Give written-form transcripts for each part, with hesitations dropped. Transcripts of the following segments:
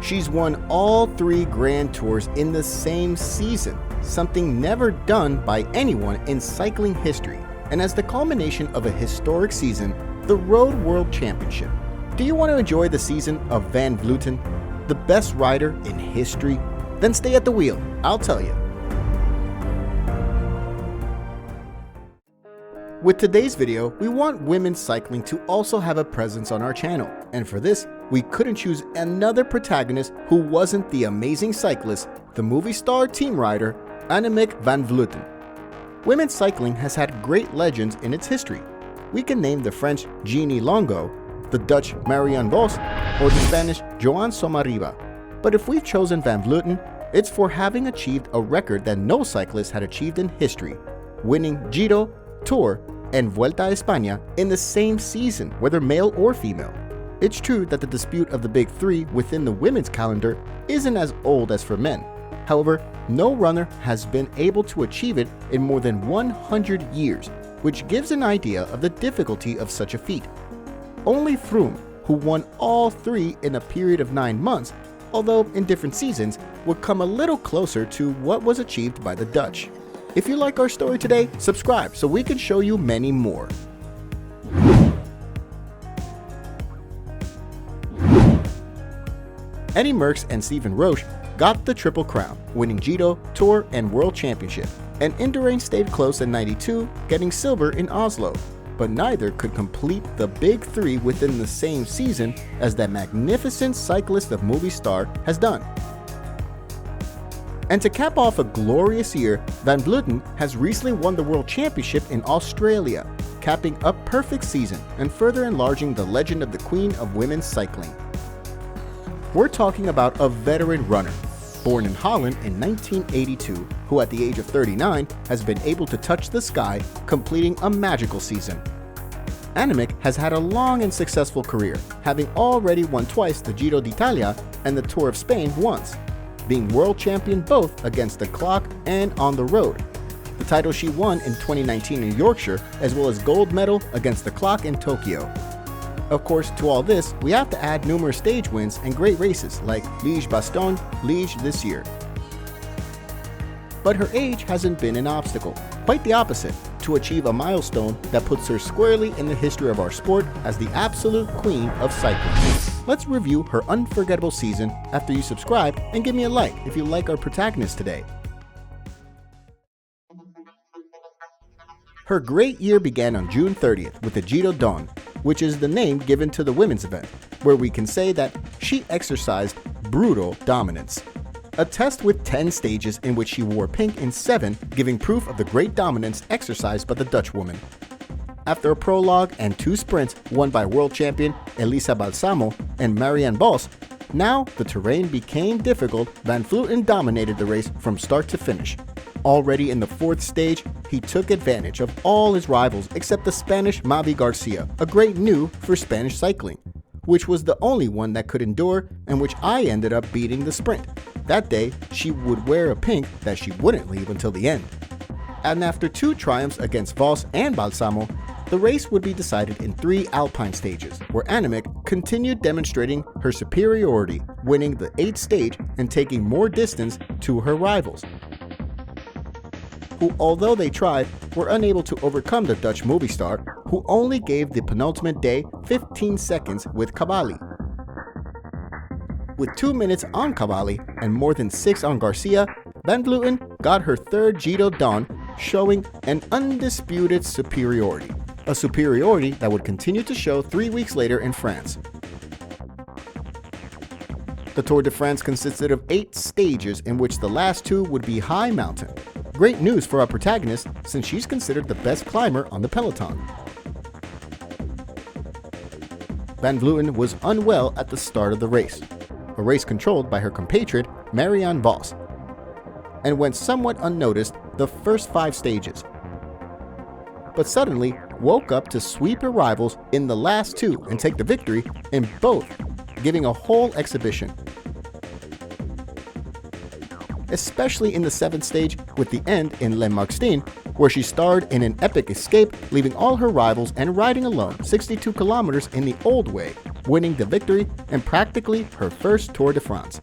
She's won all 3 Grand Tours in the same season, something never done by anyone in cycling history, and as the culmination of a historic season, the Road World Championship. Do you want to enjoy the season of Van Vleuten, the best rider in history? Then stay at the wheel, I'll tell you. With today's video, we want women's cycling to also have a presence on our channel, and for this, we couldn't choose another protagonist who wasn't the amazing cyclist, the movie star team rider, Annemiek VAN VLEUTEN. Women's cycling has had great legends in its history. We can name the French Jeani Longo, the Dutch Marian Vos, or the Spanish Joane Somarriba. But if we've chosen Van Vleuten, it's for having achieved a record that no cyclist had achieved in history, winning Giro, Tour, and Vuelta a España in the same season, whether male or female. It's true that the dispute of the big 3 within the women's calendar isn't as old as for men. However, no runner has been able to achieve it in more than 100 years, which gives an idea of the difficulty of such a feat. Only Froome, who won all 3 in a period of 9 months, although in different seasons, would come a little closer to what was achieved by the Dutch. If you like our story today, subscribe so we can show you many more. Eddy Merckx and Steven Roche got the Triple Crown, winning Giro, Tour, and World Championship, and Indurain stayed close at 92, getting silver in Oslo, but neither could complete the big 3 within the same season as that magnificent cyclist of movie star has done. And to cap off a glorious year, Van Vleuten has recently won the World Championship in Australia, capping a perfect season and further enlarging the legend of the Queen of Women's Cycling. We're talking about a veteran runner, born in Holland in 1982, who at the age of 39 has been able to touch the sky, completing a magical season. Annemiek has had a long and successful career, having already won twice the Giro d'Italia and the Tour of Spain once, being world champion both against the clock and on the road. The title she won in 2019 in Yorkshire, as well as gold medal against the clock in Tokyo. Of course, to all this, we have to add numerous stage wins and great races like Liège-Bastogne-Liège this year. But her age hasn't been an obstacle, quite the opposite, to achieve a milestone that puts her squarely in the history of our sport as the absolute queen of cycling. Let's review her unforgettable season after you subscribe and give me a like if you like our protagonist today. Her great year began on June 30th with the Giro Donne, which is the name given to the women's event, where we can say that she exercised brutal dominance. A test with 10 stages in which she wore pink in 7, giving proof of the great dominance exercised by the Dutch woman. After a prologue and 2 sprints won by world champion Elisa Balsamo and Marian Vos, now the terrain became difficult. Van Vleuten dominated the race from start to finish. Already in the 4th stage, he took advantage of all his rivals except the Spanish Mavi Garcia, a great new for Spanish cycling, which was the only one that could endure and which I ended up beating the sprint. That day, she would wear a pink that she wouldn't leave until the end. And after 2 triumphs against Vos and Balsamo, the race would be decided in 3 alpine stages, where Annemiek continued demonstrating her superiority, winning the 8th stage and taking more distance to her rivals, who, although they tried, were unable to overcome the Dutch movie star, who only gave the penultimate day 15 seconds with Cavalli. With 2 minutes on Cavalli and more than 6 on Garcia, Van Vleuten got her 3rd Giro Donne, showing an undisputed superiority. A superiority that would continue to show 3 weeks later in France. The Tour de France consisted of 8 stages in which the last 2 would be high mountain. Great news for our protagonist since she's considered the best climber on the peloton. Van Vleuten was unwell at the start of the race, a race controlled by her compatriot Marian Vos, and went somewhat unnoticed the first 5 stages, but suddenly woke up to sweep her rivals in the last 2 and take the victory in both, giving a whole exhibition. especially in the 7th stage with the end in Le Marxtin, where she starred in an epic escape, leaving all her rivals and riding alone 62 kilometers in the old way, winning the victory and practically her first Tour de France.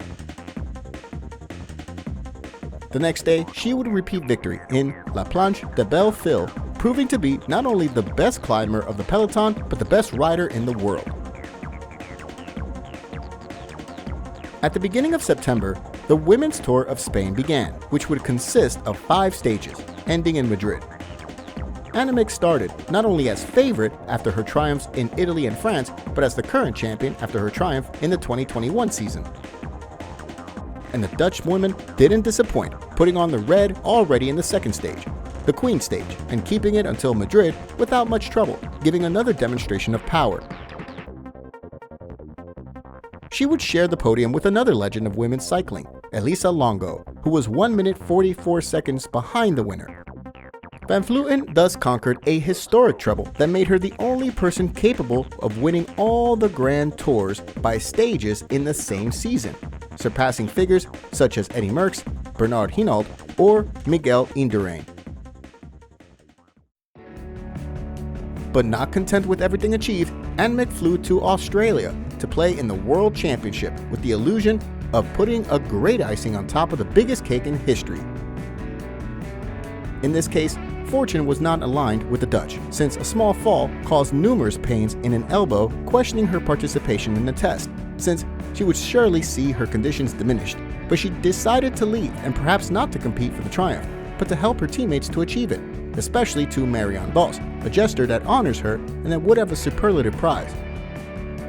The next day, she would repeat victory in La Planche de Belleville, proving to be not only the best climber of the peloton, but the best rider in the world. At the beginning of September, the Women's Tour of Spain began, which would consist of 5 stages, ending in Madrid. Annemiek started not only as favorite after her triumphs in Italy and France, but as the current champion after her triumph in the 2021 season. And the Dutch woman didn't disappoint, putting on the red already in the 2nd stage, the Queen stage, and keeping it until Madrid without much trouble, giving another demonstration of power. She would share the podium with another legend of women's cycling, Elisa Longo, who was 1 minute 44 seconds behind the winner. Van Vleuten thus conquered a historic treble that made her the only person capable of winning all the Grand Tours by stages in the same season, surpassing figures such as Eddy Merckx, Bernard Hinault, or Miguel Indurain. But not content with everything achieved, Annemiek flew to Australia to play in the World Championship with the illusion of putting a great icing on top of the biggest cake in history. In this case, fortune was not aligned with the Dutch, since a small fall caused numerous pains in an elbow, questioning her participation in the test, since she would surely see her conditions diminished. But she decided to leave, and perhaps not to compete for the triumph, but to help her teammates to achieve it, especially to Marian Vos, a gesture that honors her and that would have a superlative prize.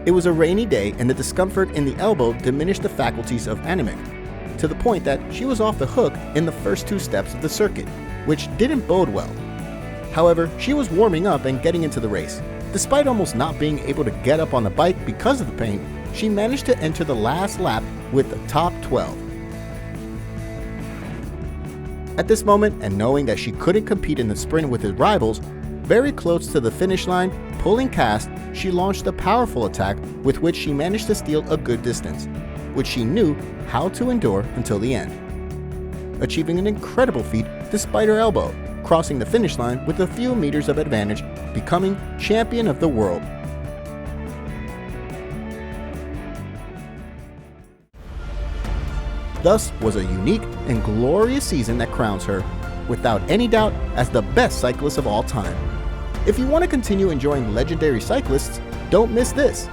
It was a rainy day, and the discomfort in the elbow diminished the faculties of Annemiek, to the point that she was off the hook in the first 2 steps of the circuit, which didn't bode well. However, she was warming up and getting into the race. Despite almost not being able to get up on the bike because of the pain, she managed to enter the last lap with the top 12. At this moment, and knowing that she couldn't compete in the sprint with his rivals, very close to the finish line, pulling cast, she launched a powerful attack with which she managed to steal a good distance, which she knew how to endure until the end, achieving an incredible feat despite her elbow, crossing the finish line with a few meters of advantage, becoming champion of the world. Thus was a unique and glorious season that crowns her, without any doubt, as the best cyclist of all time. If you want to continue enjoying legendary cyclists, don't miss this.